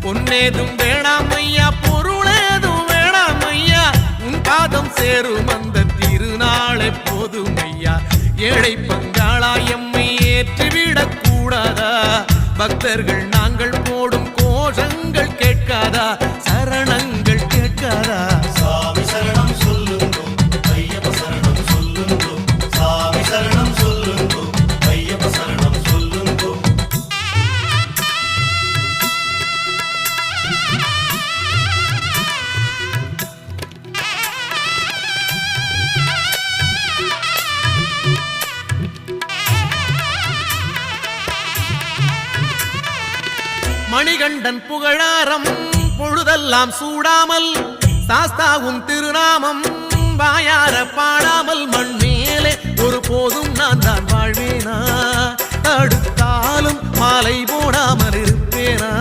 பொன்னேதும் வேணாம் ஐயா, பொருளேதும் வேணாம் ஐயா, உன் பாதம் சேரும் அந்த திருநாளை போதும் ஐயா. ஏழை பங்காளா எம்மை ஏற்றிவிடக் கூடாதா? பக்தர்கள் நாங்கள் போடும் கோஷங்கள் கேட்காதா? சரணங்கள் கேட்காதா? சாமி சரணம் சொல்லுங்கோ, ஐயப்ப சரணம் சொல்லுங்கோ, சாமி சரணம் சொல்லுங்கோ, ஐயப்ப சரணம் சொல்லுங்கோ. மணிகண்டன் புகழாரம் பொழுதெல்லாம் சூடாமல், சாஸ்தாவும் திருநாமம் வாயார பாடாமல், மண் மேலே ஒரு போதும் நான் தான் வாழ்வேனா? தடுத்தாலும் மாலை போடாமல் இருப்பேனா?